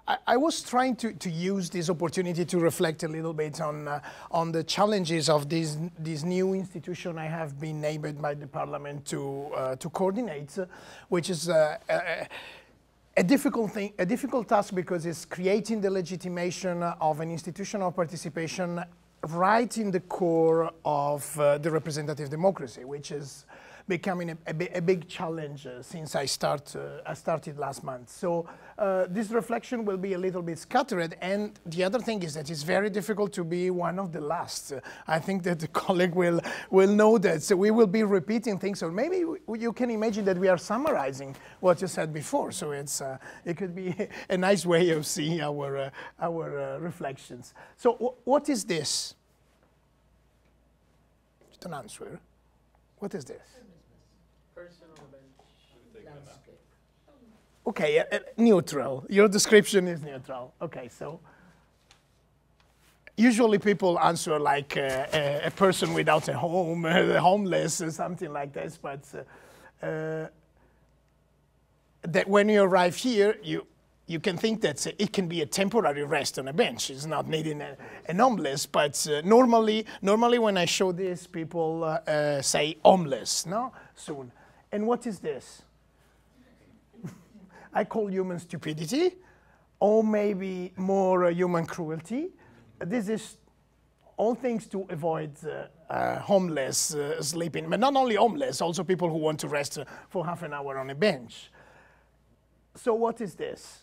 I was trying to use this opportunity to reflect a little bit on the challenges of this new institution I have been named by the Parliament to coordinate, which is a difficult thing, a difficult task, because it's creating the legitimation of an institutional participation right in the core of the representative democracy, which is becoming a big challenge since I started last month. So this reflection will be a little bit scattered, and the other thing is that it's very difficult to be one of the last. I think that the colleague will know that, so we will be repeating things, or maybe you can imagine that we are summarizing what you said before, so it could be a nice way of seeing our reflections. So what is this? Just an answer. What is this? Okay, neutral. Your description is neutral. Okay, so usually people answer like a person without a home, homeless, or something like this. But that when you arrive here, you can think that it can be a temporary rest on a bench. It's not needing an homeless, but normally when I show this, people say homeless, no? Soon. And what is this? I call human stupidity, or maybe more human cruelty. This is all things to avoid homeless sleeping, but not only homeless, also people who want to rest for half an hour on a bench. So what is this?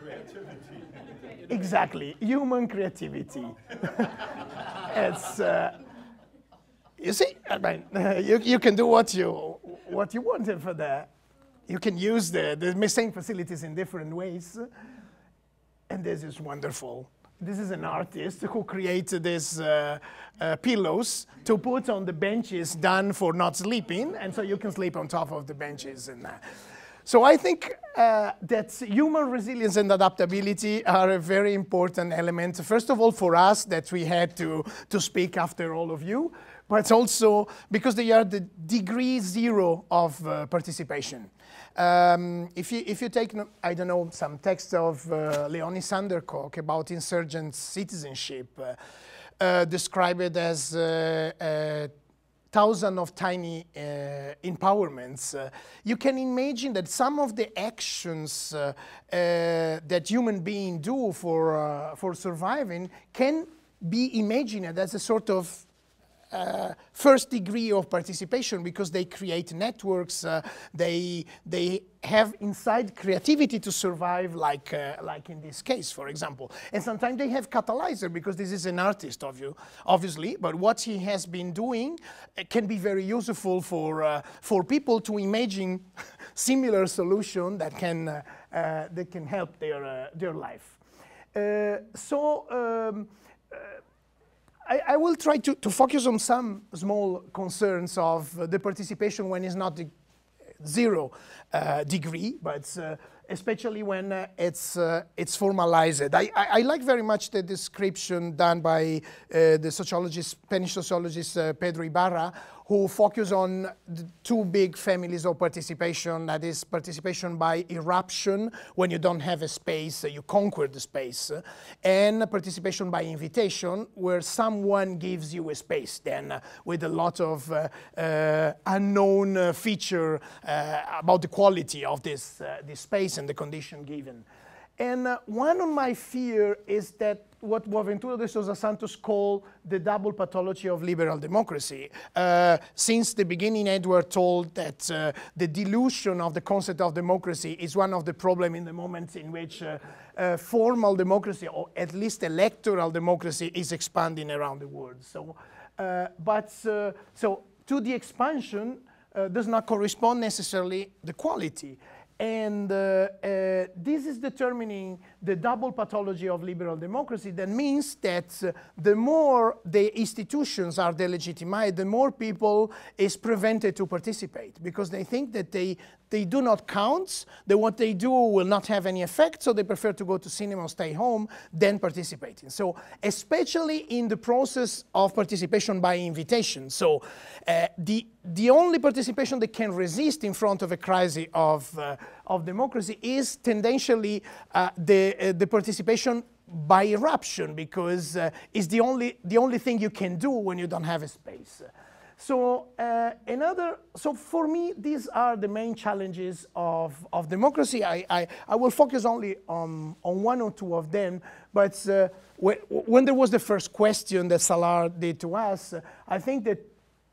Creativity. Exactly, human creativity. It's, you see, I mean, you can do what you wanted for that. You can use the same facilities in different ways, and this is wonderful. This is an artist who created these pillows to put on the benches done for not sleeping, and so you can sleep on top of the benches. And so I think that human resilience and adaptability are a very important element, first of all for us, that we had to speak after all of you, but also because they are the degree zero of participation. If you take, I don't know, some text of Leonie Sandercock about insurgent citizenship, describe it as thousands of tiny empowerments. You can imagine that some of the actions that human beings do for surviving can be imagined as a sort of first degree of participation, because they create networks, they have inside creativity to survive, like in this case, for example. And sometimes they have catalyzer, because this is an artist, obviously, but what he has been doing can be very useful for people to imagine similar solution that can help their life. I will try to focus on some small concerns of the participation when it's not the zero degree, but especially when it's formalized. I like very much the description done by the Spanish sociologist Pedro Ibarra, who focus on the two big families of participation, that is participation by eruption, when you don't have a space, you conquer the space, and participation by invitation, where someone gives you a space, then with a lot of unknown feature about the quality of this space and the condition given. And one of my fear is that what Boaventura de Sousa Santos called the double pathology of liberal democracy. Since the beginning, Edward told that the dilution of the concept of democracy is one of the problems in the moment in which formal democracy, or at least electoral democracy, is expanding around the world. So, so to the expansion does not correspond necessarily the quality. And this is determining the double pathology of liberal democracy. That means that the more the institutions are delegitimized, the more people is prevented to participate, because they think that they they do not count, that what they do will not have any effect, so they prefer to go to cinema or stay home than participating. So especially in the process of participation by invitation. So the only participation that can resist in front of a crisis of democracy is tendentially the participation by eruption, because it's the only thing you can do when you don't have a space. So so for me, these are the main challenges of democracy. I will focus only on one or two of them, but when there was the first question that Salar did to us, I think that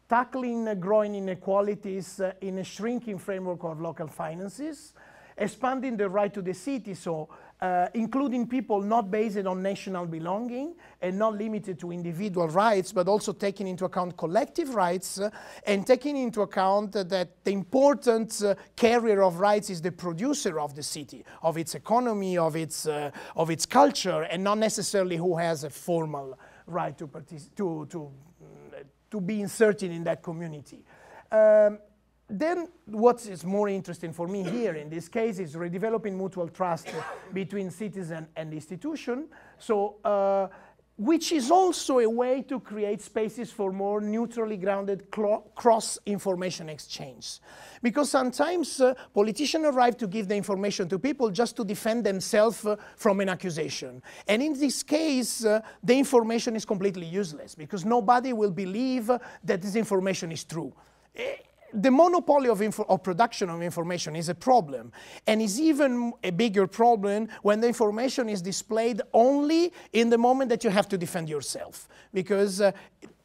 tackling growing inequalities in a shrinking framework of local finances, expanding the right to the city, so including people not based on national belonging and not limited to individual rights, but also taking into account collective rights and taking into account that the important carrier of rights is the producer of the city, of its economy, of its culture, and not necessarily who has a formal right to be inserted in that community. Then what is more interesting for me here in this case is redeveloping mutual trust between citizen and institution, so which is also a way to create spaces for more neutrally grounded cross-information exchange. Because sometimes politicians arrive to give the information to people just to defend themselves from an accusation. And in this case, the information is completely useless because nobody will believe that this information is true. The monopoly of production of information is a problem, and is even a bigger problem when the information is displayed only in the moment that you have to defend yourself, because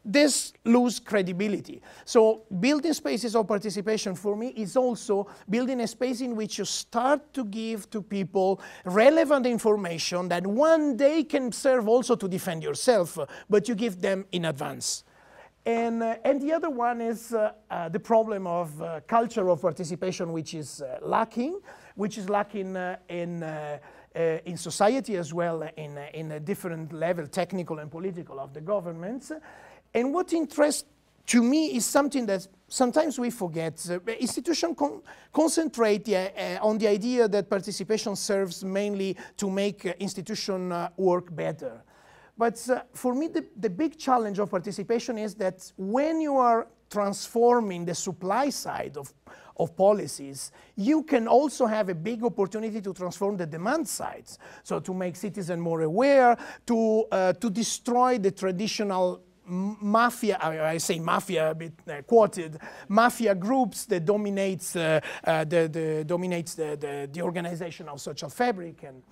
this loses credibility. So building spaces of participation for me is also building a space in which you start to give to people relevant information that one day can serve also to defend yourself, but you give them in advance. And the other one is the problem of culture of participation, which is lacking in society as well, in a different level, technical and political, of the governments. And what interests to me is something that sometimes we forget. Institutions concentrate on the idea that participation serves mainly to make institution work better. But for me, the big challenge of participation is that when you are transforming the supply side of policies, you can also have a big opportunity to transform the demand sides. So to make citizens more aware, to destroy the traditional mafia, I say mafia a bit quoted, mafia groups that dominates the organizational social fabric. And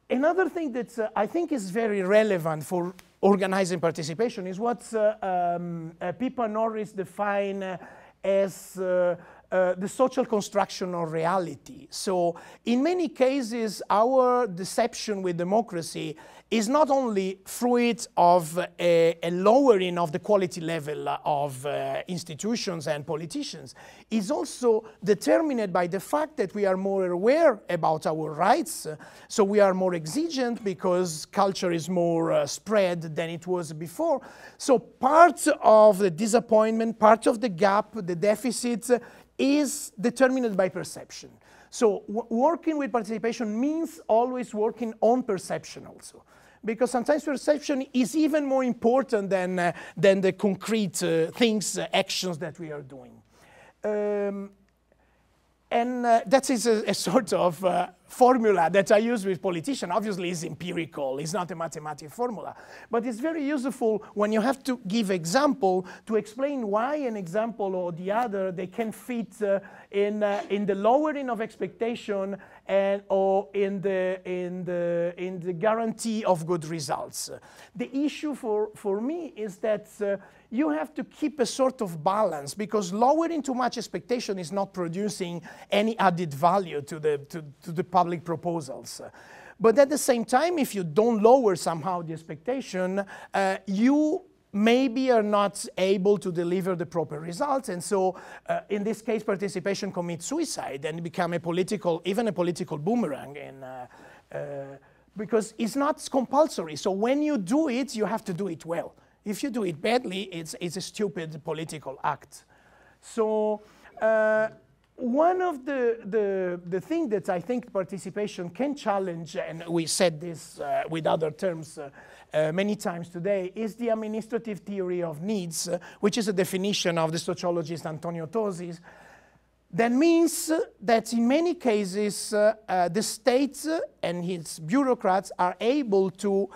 another thing that I think is very relevant for organizing participation is what Pippa Norris defined as the social construction of reality. So in many cases, our deception with democracy is not only fruit of a lowering of the quality level of institutions and politicians, is also determined by the fact that we are more aware about our rights, so we are more exigent because culture is more spread than it was before. So part of the disappointment, part of the gap, the deficit, is determined by perception. So working with participation means always working on perception also, because sometimes perception is even more important than the concrete things, actions that we are doing. And that is a sort of formula that I use with politicians. Obviously, it's empirical. It's not a mathematical formula. But it's very useful when you have to give example to explain why an example or the other, they can fit in the lowering of expectation and or in the guarantee of good results. The issue for me is that you have to keep a sort of balance, because lowering too much expectation is not producing any added value to the public proposals. But at the same time, if you don't lower somehow the expectation, you maybe are not able to deliver the proper results. And so in this case, participation commits suicide and become a political, even a political boomerang. And, because it's not compulsory. So when you do it, you have to do it well. If you do it badly, it's a stupid political act. So One of the thing that I think participation can challenge, and we said this with other terms many times today, is the administrative theory of needs, which is a definition of the sociologist Antonio Tosi. That means that in many cases, the state and its bureaucrats are able to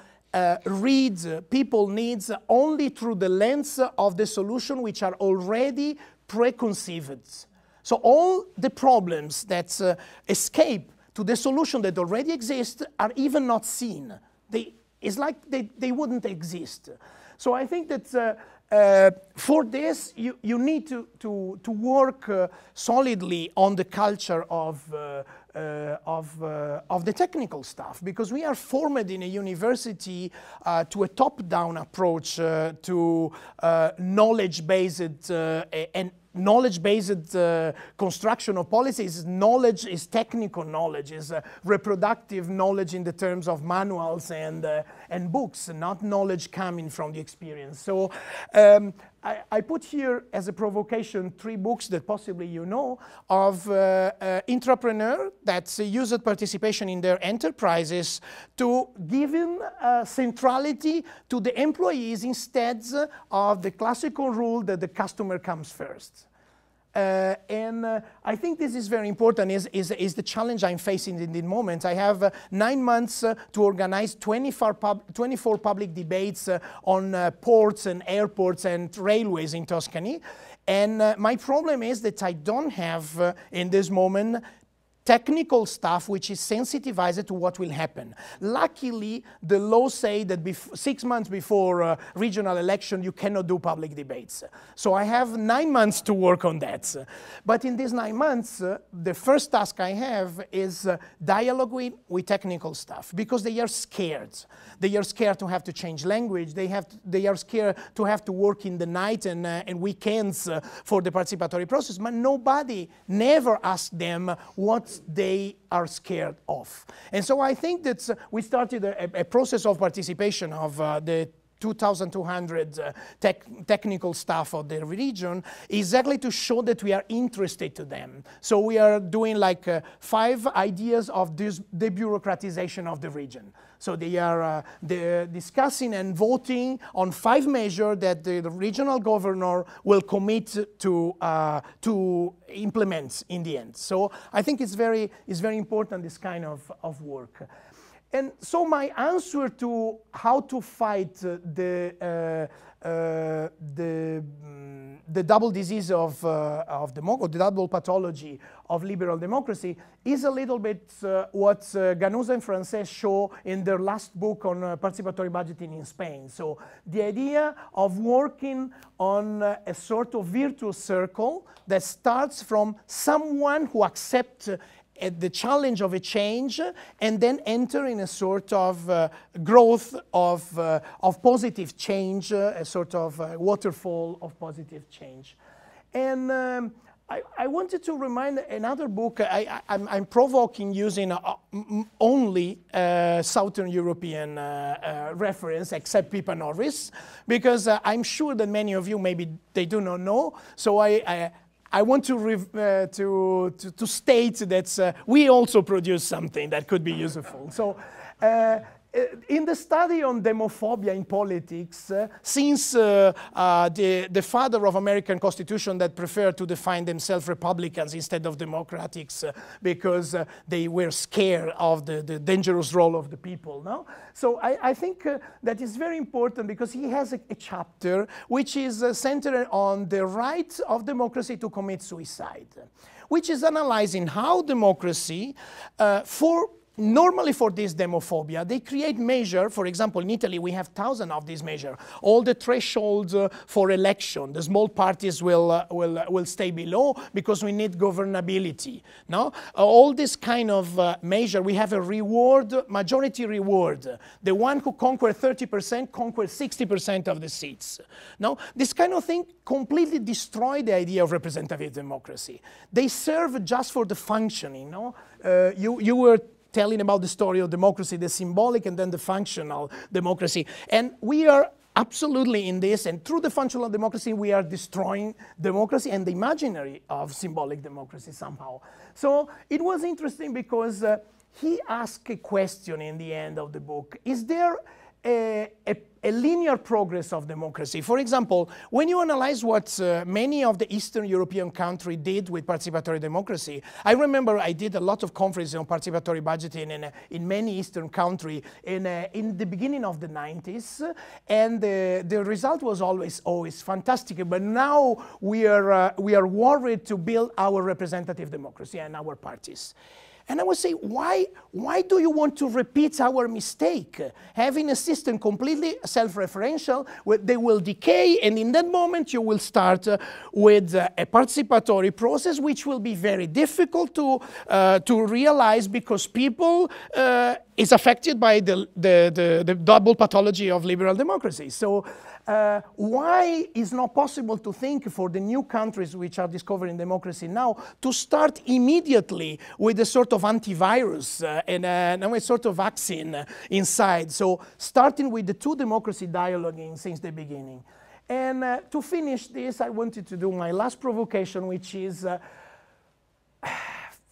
read people's needs only through the lens of the solution which are already preconceived. So all the problems that escape to the solution that already exists are even not seen. It's like they wouldn't exist. So I think that for this, you need to work solidly on the culture of the technical stuff, because we are formed in a university to a top-down approach to knowledge-based and knowledge-based construction of policies. Knowledge is technical knowledge, is reproductive knowledge in the terms of manuals and books, not knowledge coming from the experience. So I put here as a provocation 3 books that possibly you know of entrepreneurs that used participation in their enterprises to give centrality to the employees instead of the classical rule that the customer comes first. I think this is very important, is the challenge I'm facing in the moment. I have 9 months to organize 24 public debates on ports and airports and railways in Tuscany. And my problem is that I don't have, in this moment, technical stuff which is sensitized to what will happen. Luckily, the law say that 6 months before regional election, you cannot do public debates. So I have 9 months to work on that. But in these 9 months, the first task I have is dialogue with technical staff, because they are scared. They are scared to have to change language. They are scared to have to work in the night and weekends for the participatory process. But nobody never asked them what they are scared of. And so I think that we started a process of participation of the 2,200 technical staff of the region, exactly to show that we are interested to them. So we are doing like 5 ideas of this debureaucratization of the region. So they are discussing and voting on 5 measures that the regional governor will commit to implement in the end. So I think it's very important, this kind of work. And so my answer to how to fight the double disease of the double pathology of liberal democracy is a little bit what Ganuza and Frances show in their last book on participatory budgeting in Spain. So the idea of working on a sort of virtuous circle that starts from someone who accepts the challenge of a change and then enter in a sort of growth of positive change, a sort of waterfall of positive change. And I wanted to remind another book. I'm provoking using only Southern European reference, except Pippa Norris, because I'm sure that many of you, maybe they do not know. So I want to state that we also produce something that could be useful. So in the study on demophobia in politics, since the father of American Constitution that preferred to define themselves Republicans instead of Democrats because they were scared of the dangerous role of the people, no? So I think that is very important, because he has a chapter which is centered on the right of democracy to commit suicide, which is analyzing how democracy, normally for this demophobia, they create measures. For example, in Italy, we have thousands of these measures. All the thresholds for election, the small parties will stay below because we need governability. No? All this kind of measure, we have a reward, majority reward. The one who conquers 30% conquers 60% of the seats. No? This kind of thing completely destroy the idea of representative democracy. They serve just for the functioning. No? You were telling about the story of democracy, the symbolic and then the functional democracy. And we are absolutely in this, and through the functional democracy, we are destroying democracy and the imaginary of symbolic democracy somehow. So it was interesting because he asked a question in the end of the book. Is there a linear progress of democracy? For example, when you analyze what many of the Eastern European countries did with participatory democracy, I remember I did a lot of conferences on participatory budgeting in many Eastern countries in the beginning of the 90s, and the result was always fantastic. But now we are worried to build our representative democracy and our parties. And I would say, why do you want to repeat our mistake? Having a system completely self-referential, they will decay, and in that moment you will start with a participatory process, which will be very difficult to realize because people is affected by the double pathology of liberal democracy. So why is not possible to think for the new countries which are discovering democracy now to start immediately with a sort of antivirus and a sort of vaccine inside? So starting with the two democracy dialoguing since the beginning. And to finish this, I wanted to do my last provocation, which is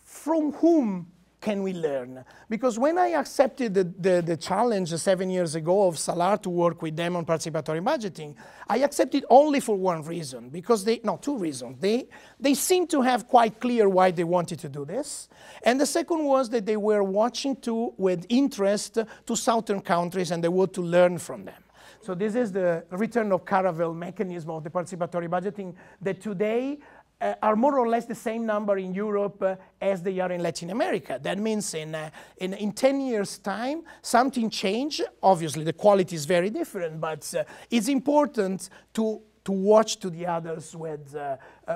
from whom can we learn? Because when I accepted the challenge 7 years ago of Salar to work with them on participatory budgeting, I accepted only for one reason, because two reasons. They seemed to have quite clear why they wanted to do this. And the second was that they were watching with interest to southern countries and they wanted to learn from them. So this is the return of caravel mechanism of the participatory budgeting that today are more or less the same number in Europe as they are in Latin America. That means in 10 years' time, something changed. Obviously, the quality is very different, but it's important to watch to the others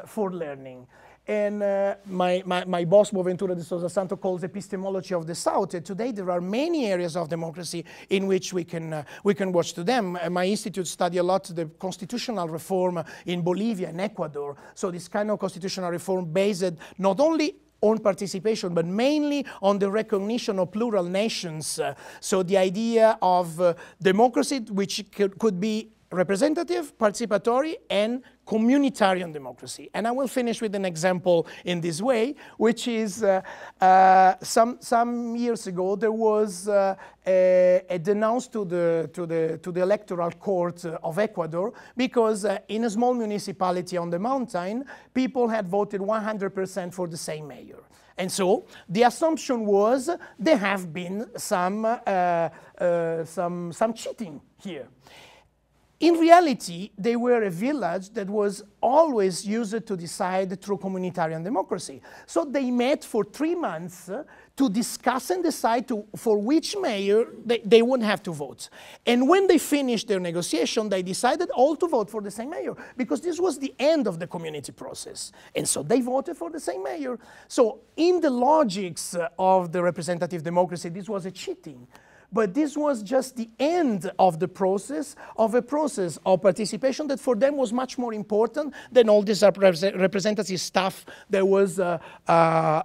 for learning. And my boss, Boaventura de Sousa Santo, calls epistemology of the South. And today there are many areas of democracy in which we can watch to them. My institute study a lot the constitutional reform in Bolivia and Ecuador. So this kind of constitutional reform based not only on participation, but mainly on the recognition of plural nations. So the idea of democracy, which could be representative, participatory, and communitarian democracy. And I will finish with an example in this way, which is some years ago there was a denounce to the electoral court of Ecuador because in a small municipality on the mountain, people had voted 100% for the same mayor. And so the assumption was there have been some cheating here. In reality, they were a village that was always used to decide through communitarian democracy. So they met for 3 months to discuss and decide for which mayor they would have to vote. And when they finished their negotiation, they decided all to vote for the same mayor, because this was the end of the community process. And so they voted for the same mayor. So in the logics of the representative democracy, this was a cheating. But this was just the end of the process, of a process of participation that for them was much more important than all this representative stuff that was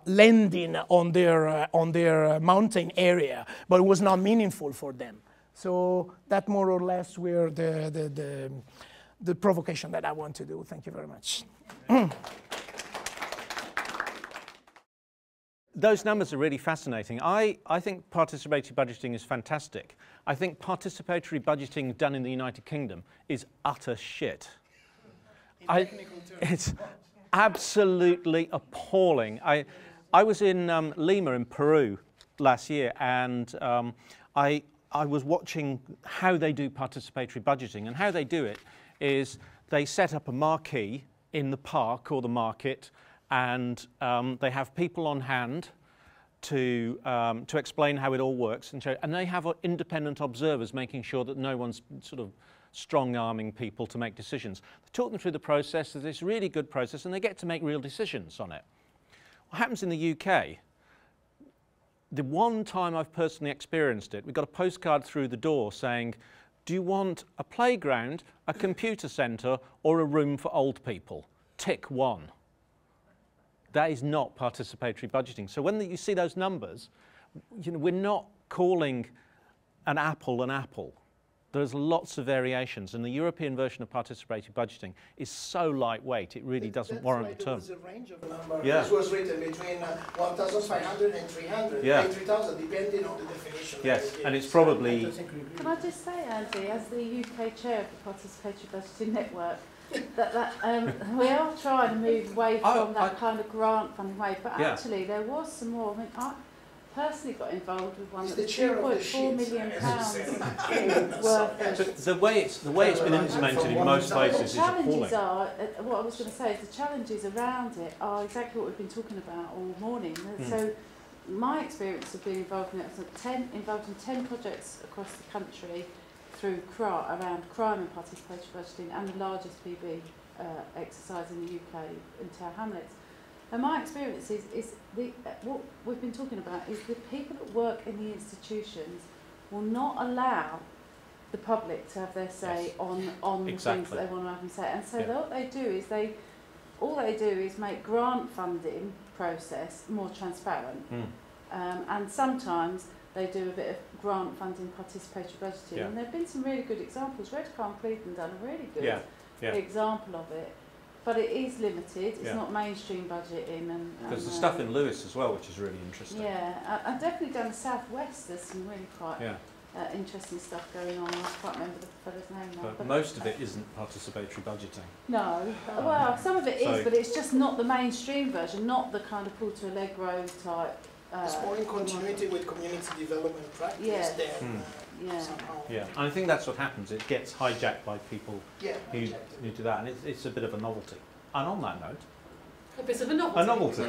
landing on their mountain area, but it was not meaningful for them. So that more or less were the provocation that I want to do. Thank you very much. Those numbers are really fascinating. I think participatory budgeting is fantastic. I think participatory budgeting done in the United Kingdom is utter shit. It's absolutely appalling. I was in Lima in Peru last year, and I was watching how they do participatory budgeting. And how they do it is they set up a marquee in the park or the market, and they have people on hand to explain how it all works, and they have independent observers making sure that no one's sort of strong-arming people to make decisions. They talk them through the process. There's this really good process, and they get to make real decisions on it. What happens in the UK, the one time I've personally experienced it, we got a postcard through the door saying, do you want a playground, a computer centre, or a room for old people? Tick 1. That is not participatory budgeting. So when you see those numbers, we're not calling an apple an apple. There's lots of variations, and the European version of participatory budgeting is so lightweight, it really doesn't warrant the term. There was a range of numbers. Yeah. This was written between 1,500 and 300, Yeah. 3,000, depending on the definition. Yes, and it's probably... Can I just say, Andy, as the UK chair of the Participatory Budgeting Network, that we are trying to move away from that kind of grant funding way, but actually there was some more. I mean, I personally got involved with one that was £2.4 million worth of... The way it's been implemented in most places is appalling. What I was going to say is the challenges around it are exactly what we've been talking about all morning. So my experience of being involved in it was involved in 10 projects across the country through around crime and participatory budgeting, and the largest PB exercise in the UK in Tower Hamlets. And my experience is what we've been talking about is the people that work in the institutions will not allow the public to have their say on the things that they want to have them say. And so what they do is all they do is make grant funding process more transparent. And sometimes they do a bit of grant funding participatory budgeting. And there have been some really good examples. Redcar and Cleveland done a really good example of it. But it is limited, it's not mainstream budgeting. There's the stuff in Lewis as well, which is really interesting. Yeah, and definitely down the southwest there's some really quite interesting stuff going on. I can't remember the fellow's name now. But most of it isn't participatory budgeting. No, well, some of it is, but it's just not the mainstream version, not the kind of Porto Allegro type. It's more in continuity with community development practice Yeah, and I think that's what happens. It gets hijacked by people who do that, and it's a bit of a novelty. And on that note, a bit of a novelty.